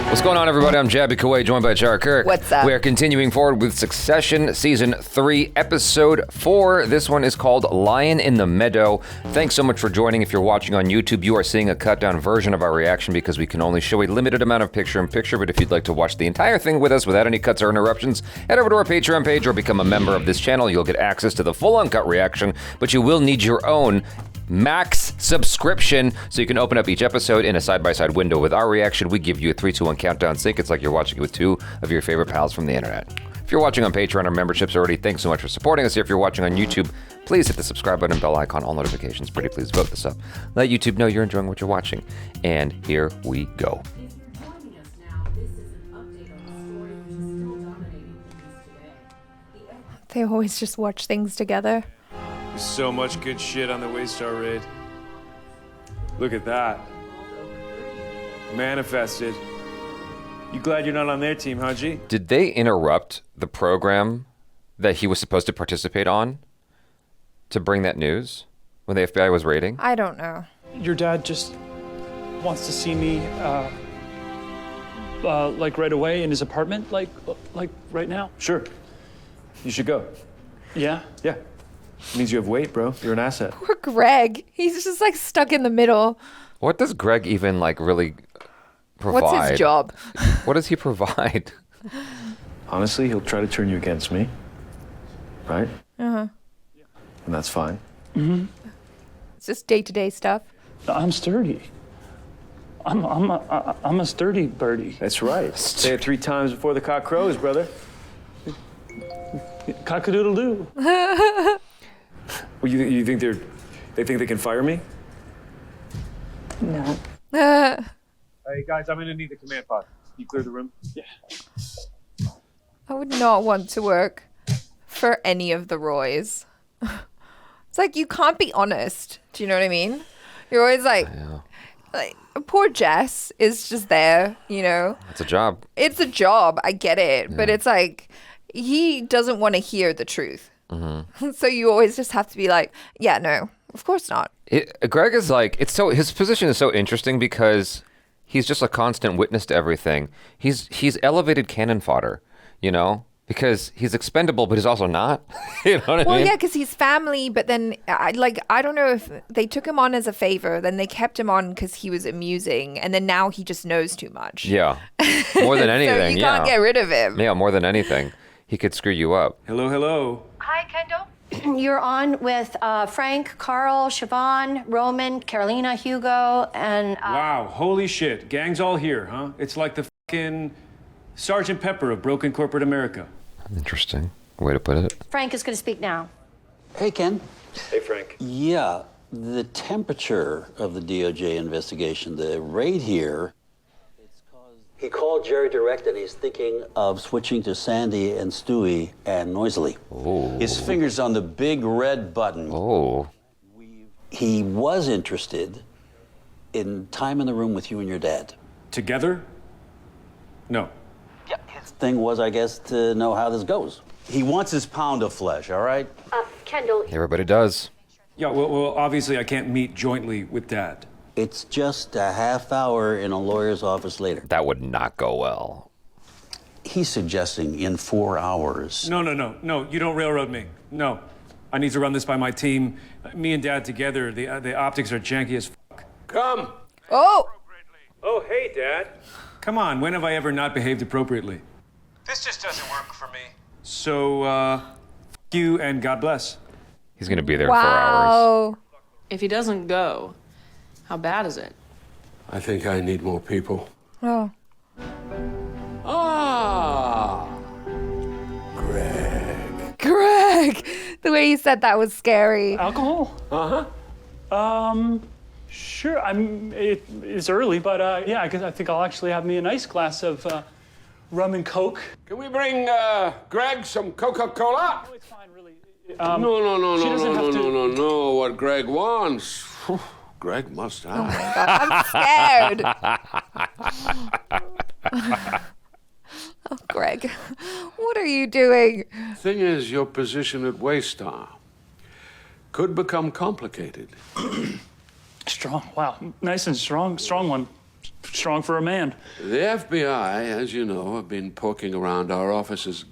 What's going on, everybody? I'm Jabby Kuwait, joined by Chara Kirk. What's up? We are continuing forward with Succession, Season 3, Episode 4. This one is called Lion in the Meadow. Thanks so much for joining. If you're watching on YouTube, you are seeing a cut-down version of our reaction because we can only show a limited amount of picture-in-picture, but if you'd like to watch the entire thing with us without any cuts or interruptions, head over to our Patreon page or become a member of this channel. You'll get access to the full uncut reaction, but you will need your own max subscription so you can open up each episode in a side-by-side window. With our reaction, we give you a 3, 2, 1 countdown sync. It's like you're watching it with two of your favorite pals from the internet. If you're watching on Patreon, our memberships already, thanks so much for supporting us here. If you're watching on YouTube, please hit the subscribe button, bell icon, all notifications. Pretty please vote this up. Let YouTube know you're enjoying what you're watching. And here we go. They always just watch things together. So much good shit on the Waystar raid. Look at that. Manifested. You glad you're not on their team, huh, G? Did they interrupt the program that he was supposed to participate on to bring that news when the FBI was raiding? I don't know. Your dad just wants to see me, like right away in his apartment, like right now. Sure. You should go. Yeah? Yeah. Means you have weight, bro. You're an asset. Poor Greg. He's just like stuck in the middle. What does Greg even like really provide? What's his job? What does he provide? Honestly, he'll try to turn you against me. Right? Uh-huh. And that's fine. Mm-hmm. It's just day-to-day stuff. I'm sturdy. I'm a sturdy birdie. That's right. Say it 3 times before the cock crows, brother. Cock-a-doodle-doo. Well, you think they think they can fire me? No. Hey guys, I'm gonna need the command pod. You clear the room? Yeah. I would not want to work for any of the Roys. It's like you can't be honest. Do you know what I mean? You're always like poor Jess is just there, you know? It's a job. It's a job. I get it. Yeah. But it's like he doesn't want to hear the truth. Mm-hmm. So you always just have to be like, yeah, no, of course not. Greg is like, his position is so interesting because he's just a constant witness to everything. He's elevated cannon fodder, you know, because he's expendable, but he's also not. You know what I mean? Well, yeah, because he's family, but then I don't know if they took him on as a favor, then they kept him on because he was amusing, and then now he just knows too much. Yeah, more than anything. So you can't get rid of him. Yeah, more than anything. He could screw you up. Hello, hello. Hi, Kendall. You're on with Frank, Carl, Siobhan, Roman, Carolina, Hugo, and... Wow, holy shit. Gang's all here, huh? It's like the fucking Sergeant Pepper of broken corporate America. Interesting way to put it. Frank is going to speak now. Hey, Ken. Hey, Frank. Yeah, the temperature of the DOJ investigation, the raid here... He called Jerry direct and he's thinking of switching to Sandy and Stewie and Noisily. Oh. His finger's on the big red button. Oh. He was interested in time in the room with you and your dad. Together? No. Yeah, his thing was, I guess, to know how this goes. He wants his pound of flesh, all right? Kendall. Everybody does. Yeah, well, obviously I can't meet jointly with Dad. It's just a half hour in a lawyer's office later. That would not go well. He's suggesting in 4 hours. No, you don't railroad me. No, I need to run this by my team. Me and Dad together, the optics are janky as fuck. Come. Oh. Oh, hey, Dad. Come on, when have I ever not behaved appropriately? This just doesn't work for me. So, f you and God bless. He's gonna be there in 4 hours. If he doesn't go, how bad is it? I think I need more people. Oh. Ah! Greg! The way you said that was scary. Alcohol? Uh-huh. Sure. It's early, but yeah, I think I'll actually have me a nice glass of rum and Coke. Can we bring Greg some Coca-Cola? No, it's fine, really. No. What Greg wants. Greg must have. Oh my God, I'm scared. Oh, Greg, what are you doing? Thing is, your position at Waystar could become complicated. Strong. Wow. Nice and strong one. strong for a man. The FBI, as you know, have been poking around our offices.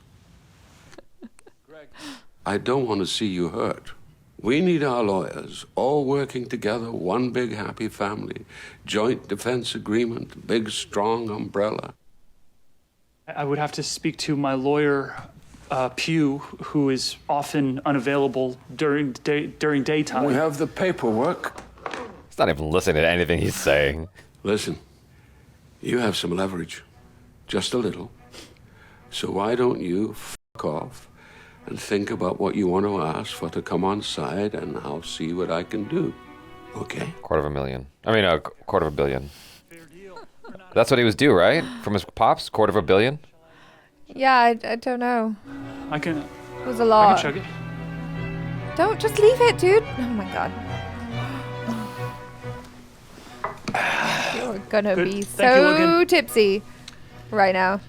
Greg, I don't want to see you hurt. We need our lawyers all working together, one big happy family. Joint defense agreement, big strong umbrella. I would have to speak to my lawyer, Pugh, who is often unavailable during daytime. We have the paperwork. He's not even listening to anything he's saying. Listen, you have some leverage, just a little. So why don't you fuck off and think about what you want to ask for to come on side, and I'll see what I can do. Okay? $250,000. I mean, $250 million. That's what he was due, right? From his pops? $250 million? Yeah, I don't know. I can. It was a lot. I can chug it. Don't just leave it, dude. Oh my god. You're gonna Good. be Thank you, so Logan. tipsy right now.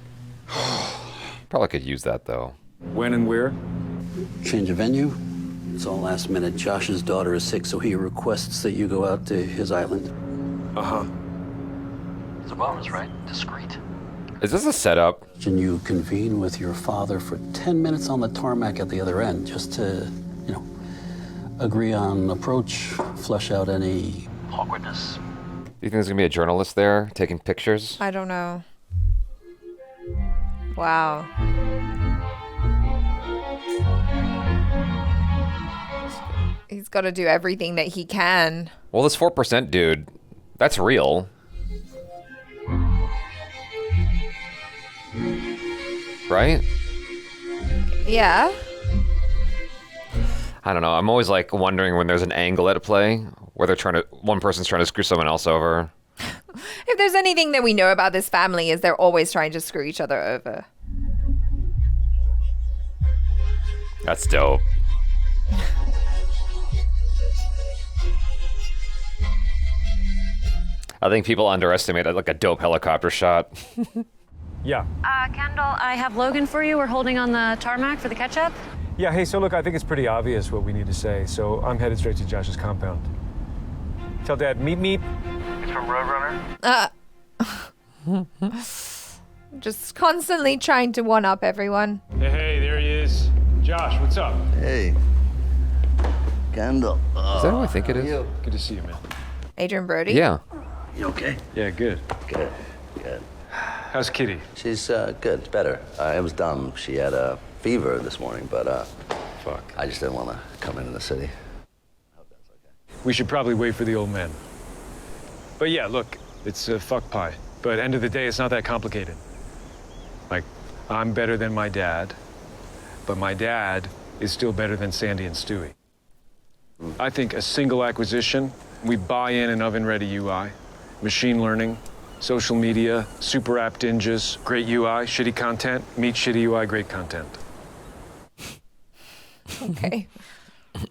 Probably could use that, though. When and where? Change of venue. It's all last minute. Josh's daughter is sick, so he requests that you go out to his island. Uh-huh. The moment's right. Discreet. Is this a setup? Can you convene with your father for 10 minutes on the tarmac at the other end, just to, agree on approach, flesh out any awkwardness? Do you think there's going to be a journalist there taking pictures? I don't know. Wow. He's got to do everything that he can. Well, this 4% dude, that's real. Right? Yeah. I don't know. I'm always like wondering when there's an angle at play where one person's trying to screw someone else over. If there's anything that we know about this family is they're always trying to screw each other over. That's dope. I think people underestimate like a dope helicopter shot. Yeah. Kendall, I have Logan for you. We're holding on the tarmac for the catch-up. Yeah, hey, so look, I think it's pretty obvious what we need to say, so I'm headed straight to Josh's compound. Tell Dad, meet me. It's from Roadrunner. Just constantly trying to one-up everyone. Hey, there he is. Josh, what's up? Hey. Kendall. Is that who I think it is? Good to see you, man. Adrian Brody? Yeah. You okay? Yeah, good. Good. Good. How's Kitty? She's good. Better. It was dumb. She had a fever this morning, but Fuck. I just didn't want to come into the city. We should probably wait for the old man. But yeah, look, it's a fuck pie. But end of the day, it's not that complicated. Like, I'm better than my dad, but my dad is still better than Sandy and Stewie. I think a single acquisition, we buy in an oven-ready UI, machine learning, social media, super app dinges, great UI, shitty content, meet shitty UI, great content. Okay.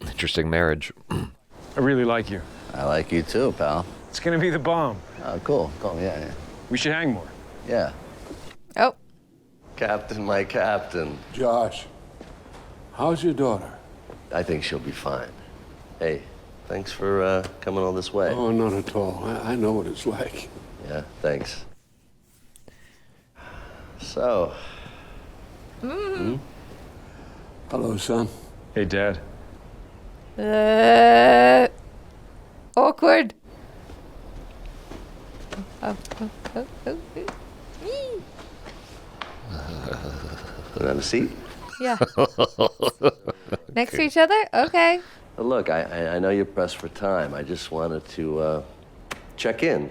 Interesting marriage. I really like you. I like you too, pal. It's gonna be the bomb. Oh, cool. Cool. Yeah. We should hang more. Yeah. Oh. Captain, my captain. Josh, how's your daughter? I think she'll be fine. Hey, thanks for coming all this way. Oh, not at all. I know what it's like. Yeah, thanks. So. Hello, son. Hey, Dad. Awkward. Have a seat? Yeah. Next to each other? Okay. Look, I know you're pressed for time. I just wanted to check in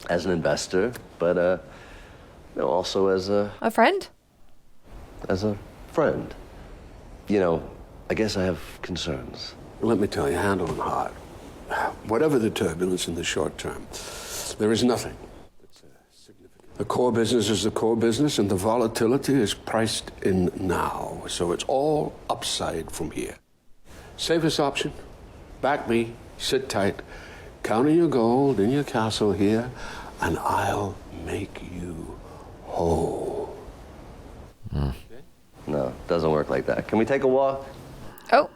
as an investor, but also as a friend? As a friend. I guess I have concerns. Let me tell you, handle them hard. Whatever the turbulence in the short term, there is nothing that's significant. The core business is the core business, and the volatility is priced in now. So it's all upside from here. Safest option, back me, sit tight, count your gold in your castle here, and I'll make you whole. No, it doesn't work like that. Can we take a walk? Oh.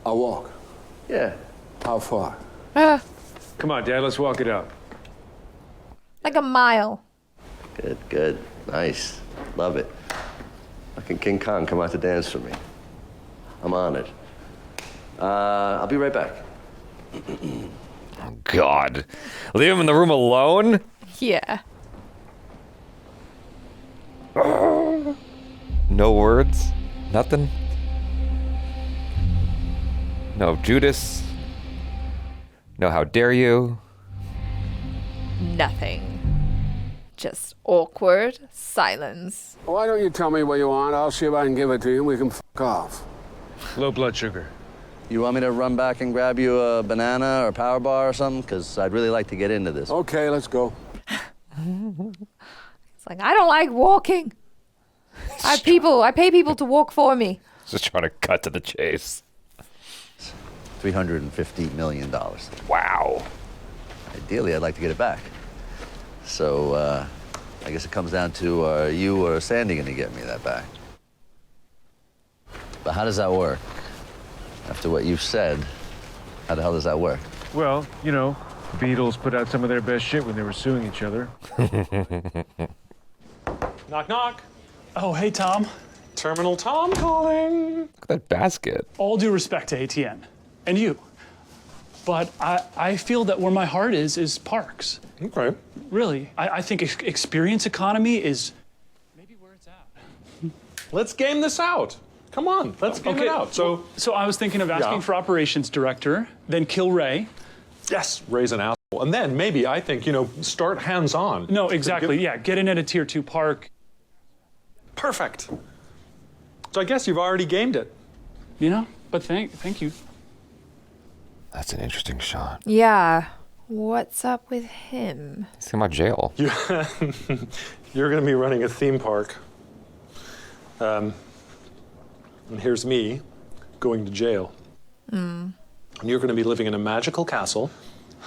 A walk? Yeah. How far? Come on, Dad, let's walk it up. Like a mile. Good, good. Nice. Love it. Fucking King Kong, come out to dance for me. I'm honored. I'll be right back. Oh, God. Leave him in the room alone? Yeah. No words? Nothing? No Judas? No how dare you? Nothing. Just awkward silence. Why don't you tell me what you want? I'll see if I can give it to you and we can fuck off. Low blood sugar. You want me to run back and grab you a banana or a power bar or something? Because I'd really like to get into this. Okay, let's go. It's like, I don't like walking. I pay people to walk for me. Just trying to cut to the chase. $350 million. Wow. Ideally, I'd like to get it back. So, I guess it comes down to, are you or Sandy gonna get me that back? But how does that work? After what you've said, how the hell does that work? Well, you know, the Beatles put out some of their best shit when they were suing each other. Knock, knock. Oh, hey, Tom. Terminal Tom calling. Look at that basket. All due respect to ATN and you, but I feel that where my heart is parks. Okay. Really, I think experience economy is maybe where it's at. Let's game this out. Come on, let's game it out. So I was thinking of asking for operations director, then kill Ray. yes, raise an asshole. And then maybe I think, you know, start hands-on. No, exactly, yeah, get in at a tier 2 park. Perfect. So I guess you've already gamed it. You know, but thank you. That's an interesting shot. Yeah. What's up with him? He's thinking about jail. You're going to be running a theme park. And here's me going to jail. And you're going to be living in a magical castle,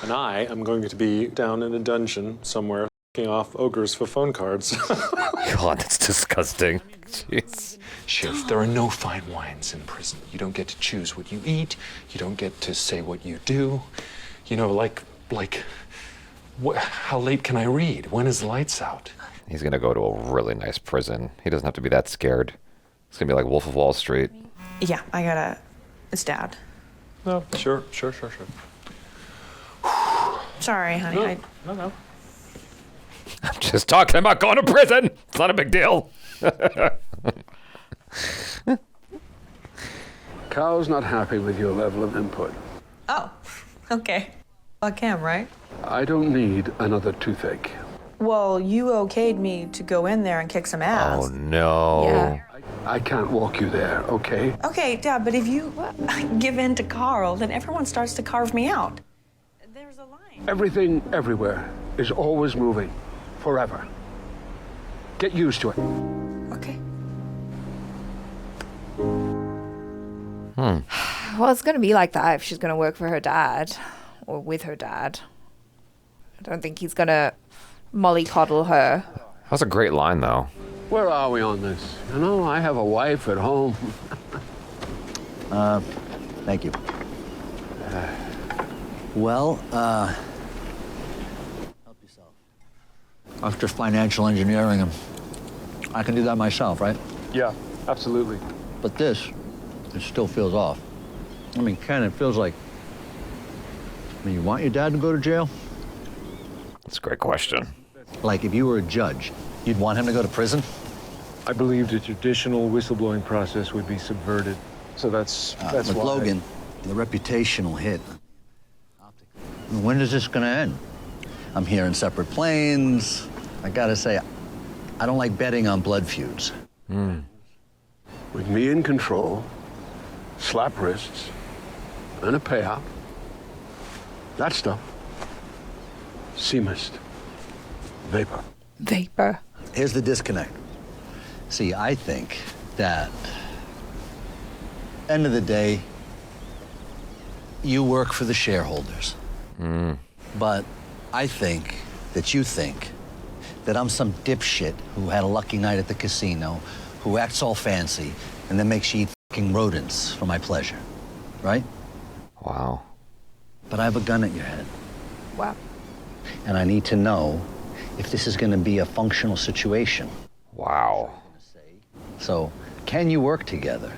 and I am going to be down in a dungeon somewhere f***ing off ogres for phone cards. God, that's disgusting. Jeez. Shiv, there are no fine wines in prison. You don't get to choose what you eat. You don't get to say what you do. You know, like, how late can I read? When is the lights out? He's going to go to a really nice prison. He doesn't have to be that scared. It's going to be like Wolf of Wall Street. Yeah, I gotta. It's Dad. No, sure. Sorry, honey. No. I'm just talking about going to prison. It's not a big deal. Carl's not happy with your level of input. Oh, okay. Fuck him, right? I don't need another toothache. Well, you okayed me to go in there and kick some ass. Oh, no. Yeah. I can't walk you there, okay? Okay, Dad, but if you give in to Carl, then everyone starts to carve me out. There's a line. Everything, everywhere, is always moving. Forever. Get used to it. Okay. Well, it's going to be like that if she's going to work for her dad or with her dad. I don't think he's going to mollycoddle her. That was a great line, though. Where are we on this? You know, I have a wife at home. Thank you. Well, help yourself. After financial engineering, I can do that myself, right? Yeah, absolutely. But this, it still feels off. I mean, Ken, it feels like, you want your dad to go to jail? That's a great question. Like, if you were a judge, you'd want him to go to prison? I believe the traditional whistleblowing process would be subverted. So that's with why. Logan, the reputational hit. When is this gonna end? I'm hearing separate planes. I gotta say, I don't like betting on blood feuds. With me in control, slap wrists, and a payout. That stuff. Sea mist. Vapor. Vapor. Here's the disconnect. See, I think that, end of the day, you work for the shareholders. But I think that you think that I'm some dipshit who had a lucky night at the casino, who acts all fancy, and then makes you eat fucking rodents for my pleasure, right? Wow. But I have a gun at your head. Wow. And I need to know if this is going to be a functional situation. Wow. So, can you work together?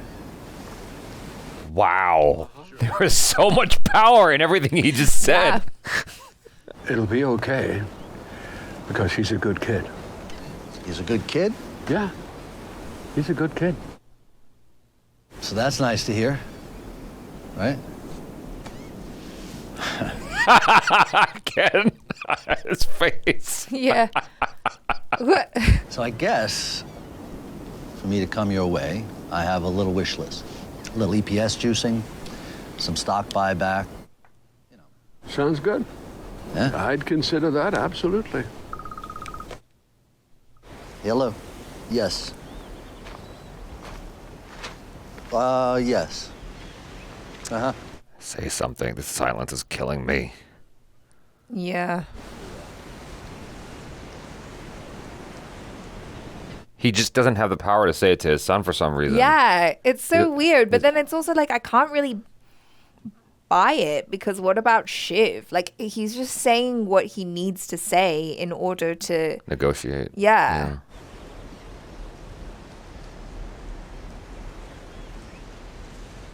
Wow. There was so much power in everything he just said. It'll be okay, because he's a good kid. He's a good kid? Yeah, he's a good kid. So that's nice to hear, right? Ken, his face. Yeah. What? So I guess for me to come your way, I have a little wish list. A little EPS juicing, some stock buyback. Sounds good. Yeah? I'd consider that, absolutely. Hello? Yes. Yes. Uh-huh. Say something. This silence is killing me. Yeah. He just doesn't have the power to say it to his son for some reason. Yeah, it's so weird. But then it's also like, I can't really buy it because what about Shiv? Like, he's just saying what he needs to say in order to Negotiate. Yeah.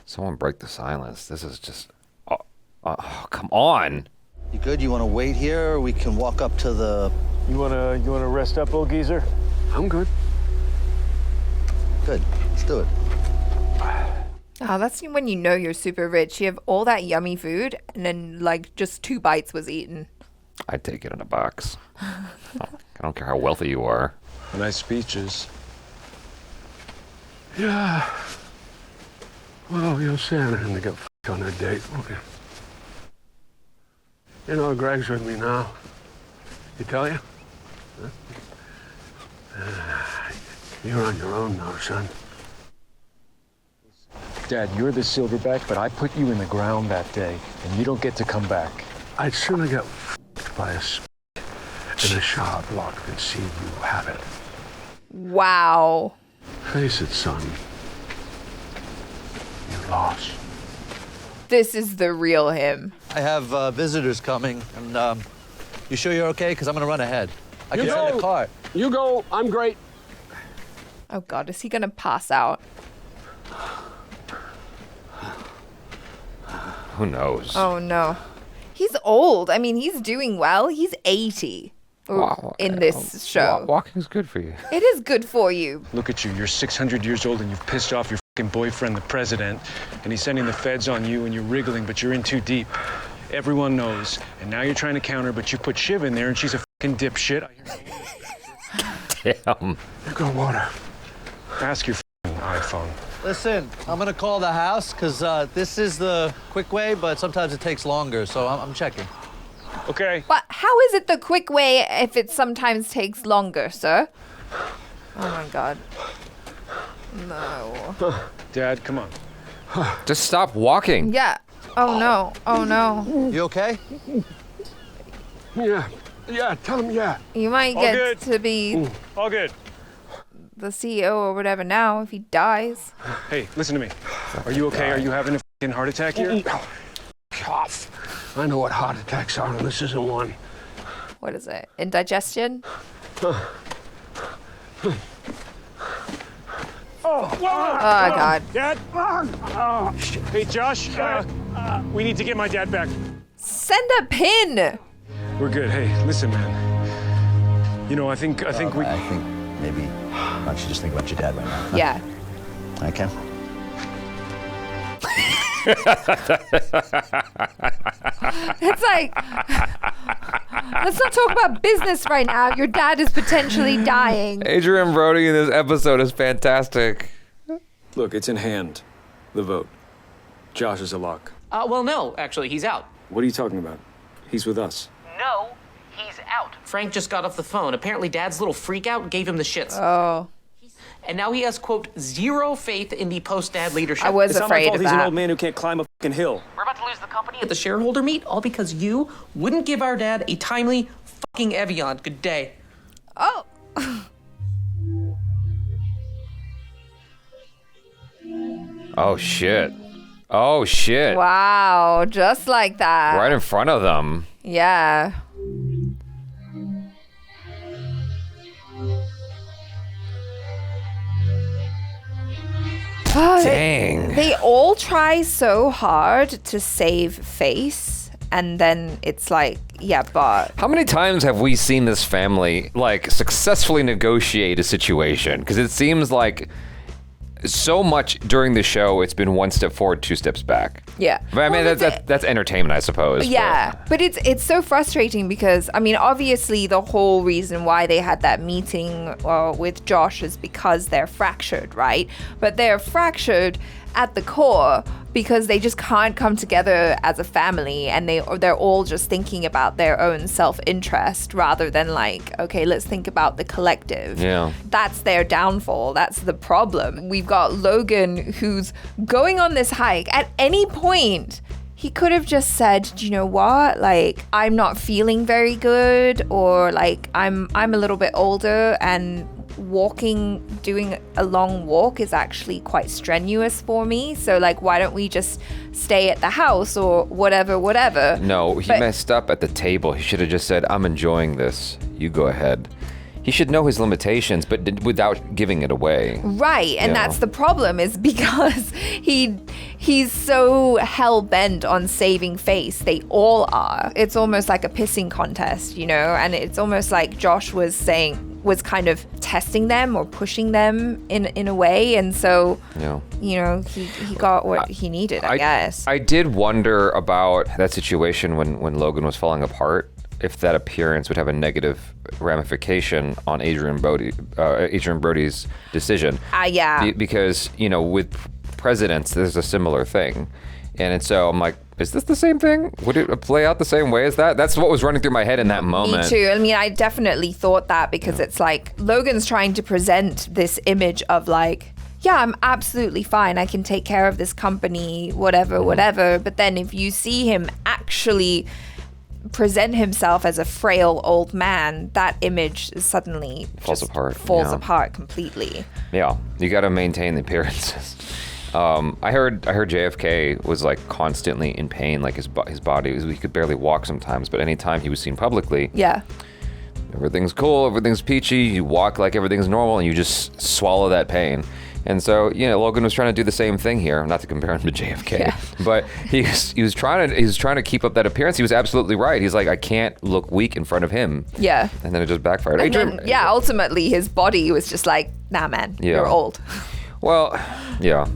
Someone break the silence. This is just... Oh, come on. You good? You want to wait here, or we can walk up to the... You wanna rest up, old geezer? I'm good. Good. Let's do it. Oh, that's when you know you're super rich. You have all that yummy food, and then, like, just 2 bites was eaten. I'd take it in a box. I don't care how wealthy you are. Nice speeches. Yeah. Well, you're Santa and to get f***ed on a date, won't you? You know, Greg's with me now. He tell you? Huh? You're on your own now, son. Dad, you're the silverback, but I put you in the ground that day, and you don't get to come back. I'd sooner get f***ed by a in a sharp block than see you have it. Wow. Face it, son. You lost. This is the real him. I have visitors coming, and you sure you're okay? Because I'm going to run ahead. I can send a car. You go. I'm great. Oh, God. Is he going to pass out? Who knows? Oh, no. He's old. I mean, he's doing well. He's 80 in this show. Walking's good for you. It is good for you. Look at you. You're 600 years old, and you've pissed off your fucking boyfriend, the president, and he's sending the feds on you, and you're wriggling, but you're in too deep. Everyone knows. And now you're trying to counter, but you put Shiv in there, and she's a fucking dipshit. Damn. You got water. Ask your fucking iPhone. Listen, I'm going to call the house, because this is the quick way, but sometimes it takes longer, so I'm checking. Okay. But how is it the quick way if it sometimes takes longer, sir? Oh, my God. No. Dad, come on. Just stop walking. Yeah. Oh, no. Oh, no. You okay? Yeah. Yeah, tell him yeah. You might All get good. to be All good. the CEO or whatever now if he dies. Hey, listen to me. Are you okay? Are you having a fucking heart attack here? Cough. I know what heart attacks are, and this isn't one. What is it? Indigestion? Oh, God. Dad? Hey, Josh, we need to get my dad back. Send a pin. We're good. Hey, listen, man. You know, I think we... I think maybe why don't you just think about your dad right now? Yeah. Okay. It's like, let's not talk about business right now. Your dad is potentially dying. Adrian Brody in this episode is fantastic. Look, it's in hand. The vote. Josh is a lock. Well, no, actually, he's out. What are you talking about? He's with us. No, he's out. Frank just got off the phone. Apparently, Dad's little freak out gave him the shits. Oh. And now he has, quote, zero faith in the post-dad leadership. I was It's not my afraid fault of he's an that. old man who can't climb a fucking hill. We're about to lose the company at the shareholder meet, all because you wouldn't give our dad a timely fucking Evian. Good day. Oh. Oh, shit. Oh, shit. Wow. Just like that. Right in front of them. Yeah. Dang. They all try so hard to save face, and then it's like, yeah, but How many times have we seen this family like successfully negotiate a situation? Because it seems like so much during the show, it's been one step forward, two steps back. yeah. But I mean, Well, that's entertainment, I suppose. Yeah, but it's so frustrating because, I mean, obviously the whole reason why they had that meeting with Josh is because they're fractured, right? But they're fractured at the core because they just can't come together as a family, and they're all just thinking about their own self-interest rather than like, okay, let's think about the collective. Yeah. That's their downfall. That's the problem. We've got Logan who's going on this hike. At any point, he could have just said, do you know what? Like, I'm not feeling very good, or like I'm a little bit older and doing a long walk is actually quite strenuous for me. So like, why don't we just stay at the house or whatever. No, he messed up at the table. He should have just said, I'm enjoying this. You go ahead. He should know his limitations, but without giving it away. Right, and that's the problem, is because he's so hell-bent on saving face. They all are. It's almost like a pissing contest, you know, and it's almost like Josh was kind of testing them or pushing them in a way, and so you know, he got what he needed, I guess. I did wonder about that situation when Logan was falling apart, if that appearance would have a negative ramification on Adrian Brody's decision. Yeah. Because, you know, with presidents, there's a similar thing. And so I'm like, is this the same thing? Would it play out the same way as that? That's what was running through my head in that moment. Me too. I mean, I definitely thought that because it's like Logan's trying to present this image of like, yeah, I'm absolutely fine. I can take care of this company, whatever. But then if you see him actually present himself as a frail old man, that image suddenly falls apart completely. Yeah, you got to maintain the appearances. I heard JFK was like constantly in pain, like his body, he could barely walk sometimes, but anytime he was seen publicly, everything's cool, everything's peachy, you walk like everything's normal, and you just swallow that pain. And so, you know, Logan was trying to do the same thing here. Not to compare him to JFK, but he was trying to keep up that appearance. He was absolutely right. He's like, I can't look weak in front of him. Yeah. And then it just backfired. And then, ultimately his body was just like, nah, man, you're old. Well, yeah.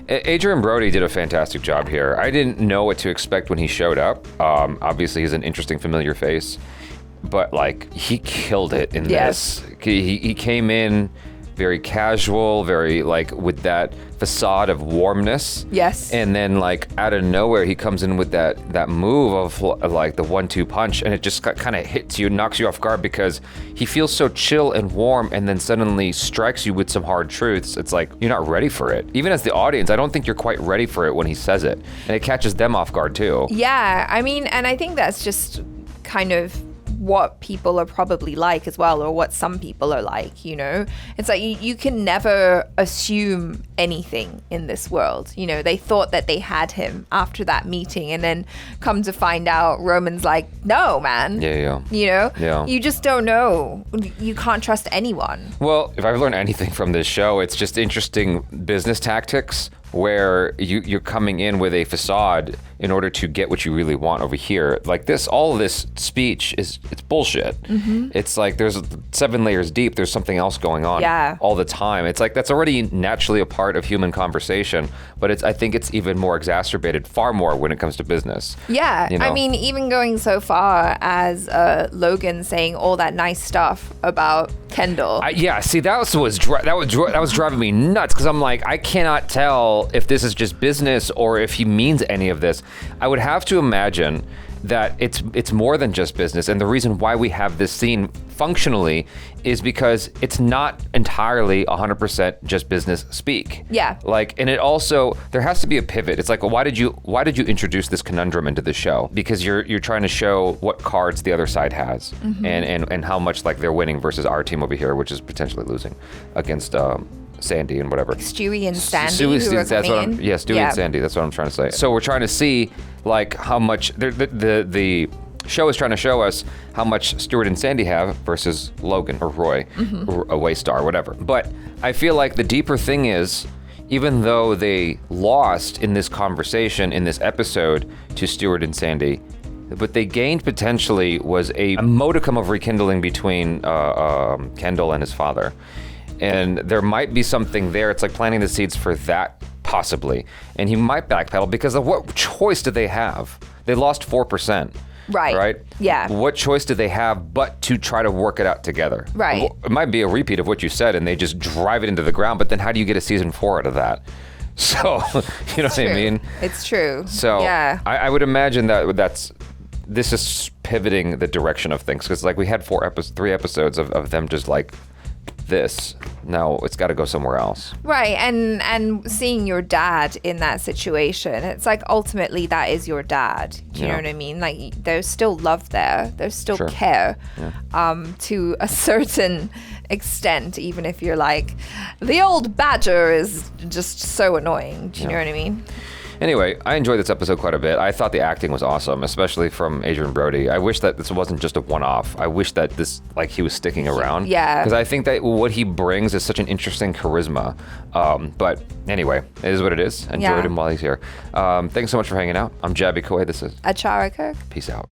Adrian Brody did a fantastic job here. I didn't know what to expect when he showed up. Obviously, he's an interesting, familiar face, but like he killed it in this. He came in very casual, very like with that facade of warmness. Yes. And then like out of nowhere, he comes in with that move of like the 1-2 punch, and it just kind of hits you, knocks you off guard because he feels so chill and warm, and then suddenly strikes you with some hard truths. It's like you're not ready for it. Even as the audience, I don't think you're quite ready for it when he says it, and it catches them off guard too. Yeah, I mean, and I think that's just kind of what people are probably like as well, or what some people are like, you know. It's like you can never assume anything in this world, you know. They thought that they had him after that meeting, and then come to find out Roman's like, no, man. You know, you just don't know. You can't trust anyone. Well, if I've learned anything from this show, it's just interesting business tactics where you're coming in with a facade in order to get what you really want over here. Like this, all of this speech it's bullshit. It's like there's 7 layers deep. There's something else going on all the time. It's like that's already naturally a part of human conversation, but I think it's even more exacerbated, far more when it comes to business. Yeah, you know? I mean, even going so far as Logan saying all that nice stuff about Kendall. See, that was driving me nuts, because I'm like, I cannot tell if this is just business or if he means any of this. I would have to imagine that it's more than just business, and the reason why we have this scene functionally is because it's not entirely 100% just business speak. Yeah. Like, and it also, there has to be a pivot. It's like, well, why did you introduce this conundrum into the show? Because you're trying to show what cards the other side has, and how much like they're winning versus our team over here, which is potentially losing against Sandy and whatever. Stewie and Sandy. Stewie and Sandy. That's what I'm trying to say. So we're trying to see like how much the show is trying to show us how much Stewart and Sandy have versus Logan or Roy or a Waystar, whatever. But I feel like the deeper thing is even though they lost in this conversation, in this episode, to Stuart and Sandy, what they gained potentially was a modicum of rekindling between Kendall and his father. And there might be something there. It's like planting the seeds for that, possibly. And he might backpedal because of what choice do they have? They lost 4%. Right? Yeah. What choice do they have but to try to work it out together? Right. It might be a repeat of what you said and they just drive it into the ground, but then how do you get a season 4 out of that? So, you know what I mean? It's true. So, yeah. I would imagine this is pivoting the direction of things, because like we had 3 episodes of them just like this. Now it's got to go somewhere else. Right, and seeing your dad in that situation, it's like ultimately that is your dad. Do you know what I mean? Like there's still love there, there's still care, to a certain extent, even if you're like, the old badger is just so annoying. Do you know what I mean? Anyway, I enjoyed this episode quite a bit. I thought the acting was awesome, especially from Adrian Brody. I wish that this wasn't just a one-off. I wish that this, like, he was sticking around. Yeah. Because I think that what he brings is such an interesting charisma. But anyway, it is what it is. Enjoyed him while he's here. Thanks so much for hanging out. I'm Jabby Coy. This is Achara Kirk. Peace out.